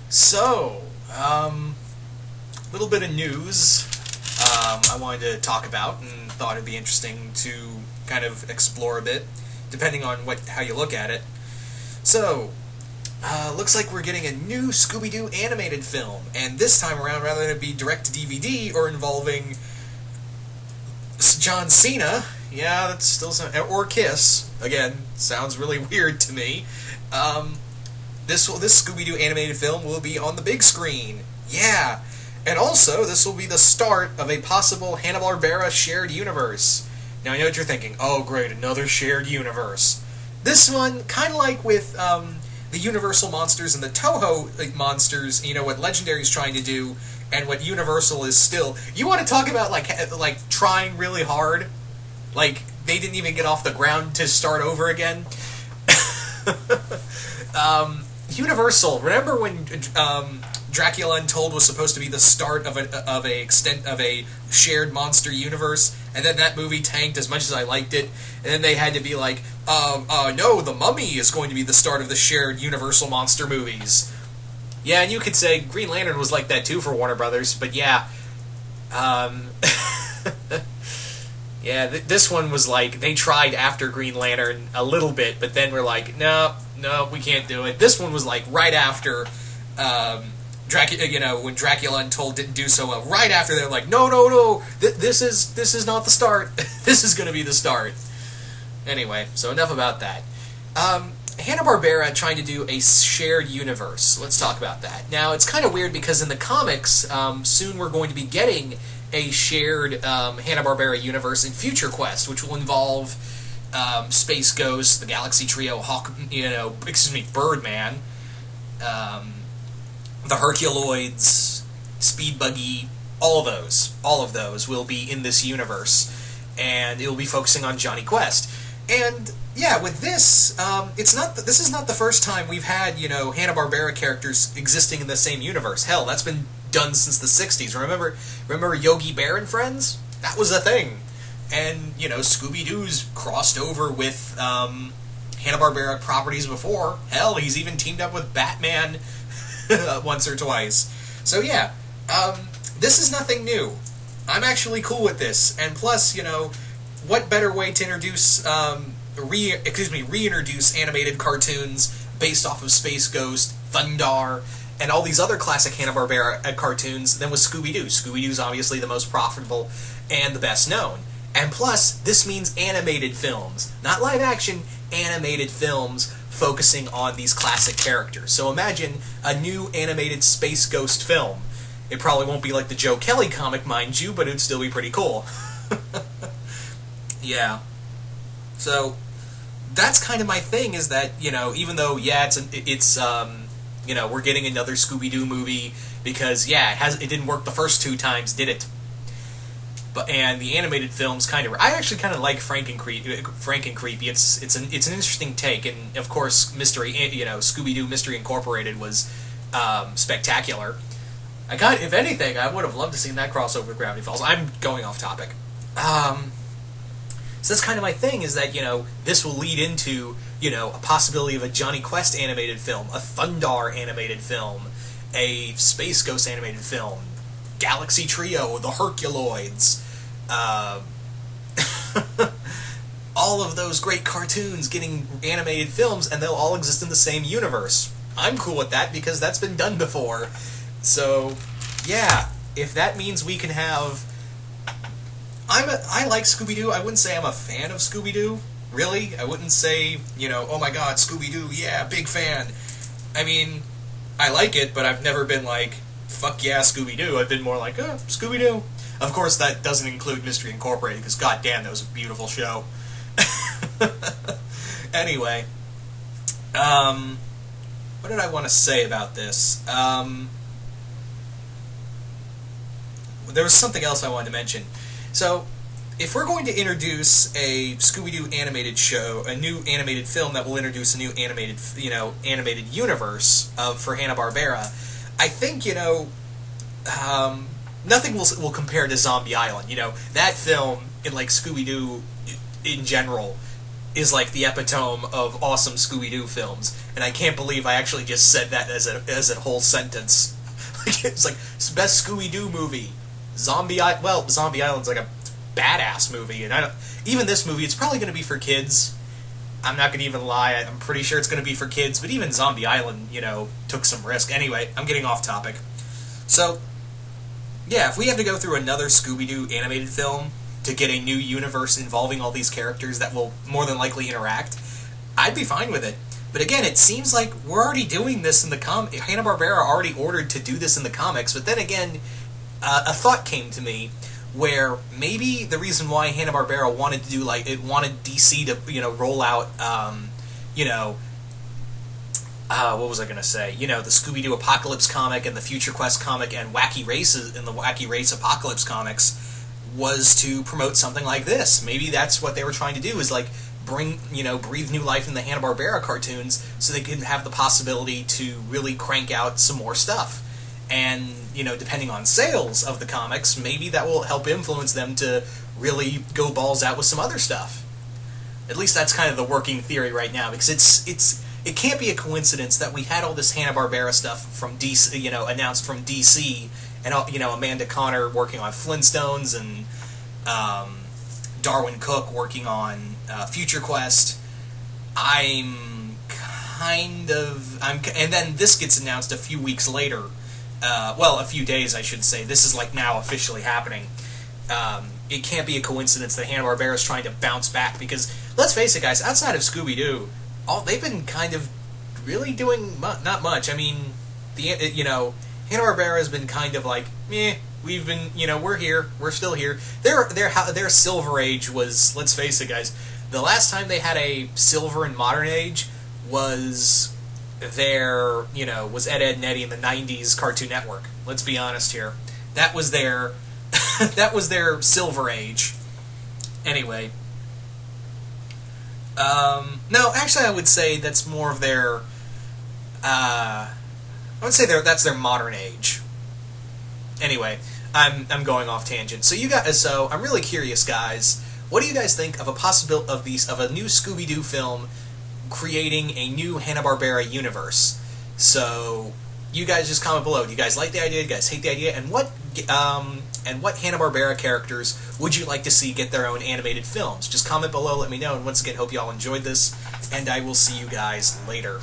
So, little bit of news I wanted to talk about and thought it'd be interesting to kind of explore a bit, depending on how you look at it. So, looks like we're getting a new Scooby-Doo animated film, and this time around, rather than it be direct-to-DVD or involving John Cena, yeah, that's still or Kiss, again, sounds really weird to me. This Scooby-Doo animated film will be on the big screen. Yeah. And also, this will be the start of a possible Hanna-Barbera shared universe. Now, I know what you're thinking. Oh, great, another shared universe. This one, kind of like with the Universal monsters and the Toho monsters, you know, what Legendary's trying to do, and what Universal is still... You want to talk about, like trying really hard? Like, they didn't even get off the ground to start over again? Universal. Remember when Dracula Untold was supposed to be the start of a shared monster universe, and then that movie tanked as much as I liked it, and then they had to be like, no, The Mummy is going to be the start of the shared Universal monster movies. Yeah, and you could say Green Lantern was like that too for Warner Brothers, but yeah, yeah, this one was like, they tried after Green Lantern a little bit, but then we're like, no, we can't do it. This one was like right after, Dracula, you know, when Dracula Untold didn't do so well. Right after, they're like, no, this is not the start. This is going to be the start. Anyway, so enough about that. Hanna-Barbera trying to do a shared universe. Let's talk about that. Now, it's kind of weird because in the comics, soon we're going to be getting a shared Hanna-Barbera universe in Future Quest, which will involve Space Ghost, the Galaxy Trio, Birdman, the Herculoids, Speed Buggy, all of those will be in this universe, and it will be focusing on Johnny Quest. And yeah, with this, this is not the first time we've had, you know, Hanna-Barbera characters existing in the same universe. Hell, that's been done since the 60s. Remember Yogi Bear and Friends? That was a thing. And, you know, Scooby-Doo's crossed over with Hanna-Barbera properties before. Hell, he's even teamed up with Batman once or twice. So yeah, this is nothing new. I'm actually cool with this. And plus, you know, what better way to introduce, reintroduce animated cartoons based off of Space Ghost, Thundar, and all these other classic Hanna-Barbera cartoons than with Scooby-Doo. Scooby-Doo's obviously the most profitable and the best known. And plus, this means animated films. Not live action, animated films focusing on these classic characters. So imagine a new animated Space Ghost film. It probably won't be like the Joe Kelly comic, mind you, but it'd still be pretty cool. Yeah. So, that's kind of my thing, is that, you know, even though, yeah, you know, we're getting another Scooby-Doo movie, because, yeah, it didn't work the first two times, did it? And the animated films I actually kind of like Frank and Creepy. It's an interesting take, and of course, Scooby-Doo Mystery Incorporated was spectacular. If anything, I would have loved to see that crossover with Gravity Falls. I'm going off topic. So that's kind of my thing, is that, you know, this will lead into, you know, a possibility of a Johnny Quest animated film, a Thundar animated film, a Space Ghost animated film, Galaxy Trio, the Herculoids, all of those great cartoons getting animated films, and they'll all exist in the same universe. I'm cool with that, because that's been done before. So, yeah, if that means we can have... I like Scooby-Doo. I wouldn't say I'm a fan of Scooby-Doo, really. I wouldn't say, you know, oh my god, Scooby-Doo, yeah, big fan. I mean, I like it, but I've never been like, fuck yeah, Scooby-Doo. I've been more like, oh, Scooby-Doo. Of course, that doesn't include Mystery Incorporated, because goddamn, that was a beautiful show. Anyway, what did I want to say about this? There was something else I wanted to mention. So, if we're going to introduce a Scooby-Doo animated show, a new animated film that will introduce a new animated universe for Hanna-Barbera, I think, you know, nothing will compare to Zombie Island. You know, that film, in like Scooby-Doo in general, is like the epitome of awesome Scooby-Doo films, and I can't believe I actually just said that as a whole sentence. It's like, it's the best Scooby-Doo movie. Zombie Island's like a badass movie, and even this movie, it's probably going to be for kids. I'm not going to even lie, I'm pretty sure it's going to be for kids, but even Zombie Island, took some risk. Anyway, I'm getting off topic. So, yeah, if we have to go through another Scooby-Doo animated film to get a new universe involving all these characters that will more than likely interact, I'd be fine with it. But again, it seems like we're already doing this in the Hanna-Barbera already ordered to do this in the comics, but then again, a thought came to me where maybe the reason why Hanna-Barbera wanted to do, it wanted DC to, roll out, what was I going to say? The Scooby-Doo Apocalypse comic and the Future Quest comic and Wacky Races and the Wacky Race Apocalypse comics was to promote something like this. Maybe that's what they were trying to do, is breathe new life in the Hanna-Barbera cartoons so they could have the possibility to really crank out some more stuff. And, depending on sales of the comics, maybe that will help influence them to really go balls out with some other stuff. At least that's kind of the working theory right now, because it can't be a coincidence that we had all this Hanna-Barbera stuff from DC, announced from DC, and, Amanda Connor working on Flintstones, and Darwin Cook working on Future Quest. And then this gets announced a few weeks later. A few days, I should say. This is now officially happening. It can't be a coincidence that Hanna-Barbera is trying to bounce back, because let's face it, guys, outside of Scooby-Doo, they've been kind of really doing not much. I mean, Hanna-Barbera has been kind of like, we've been, we're here, we're still here. Their Silver Age was, let's face it, guys, the last time they had a Silver and Modern Age was was Ed, Edd and Eddy in the 90s Cartoon Network. Let's be honest here. That was their Silver Age. Anyway. No, actually I would say that's more of their that's their Modern Age. Anyway, I'm going off tangent. So I'm really curious, guys. What do you guys think of a new Scooby-Doo film creating a new Hanna-Barbera universe? So you guys just comment below. Do you guys like the idea? Do you guys hate the idea? And what Hanna-Barbera characters would you like to see get their own animated films? Just comment below, let me know. And once again, hope you all enjoyed this, and I will see you guys later.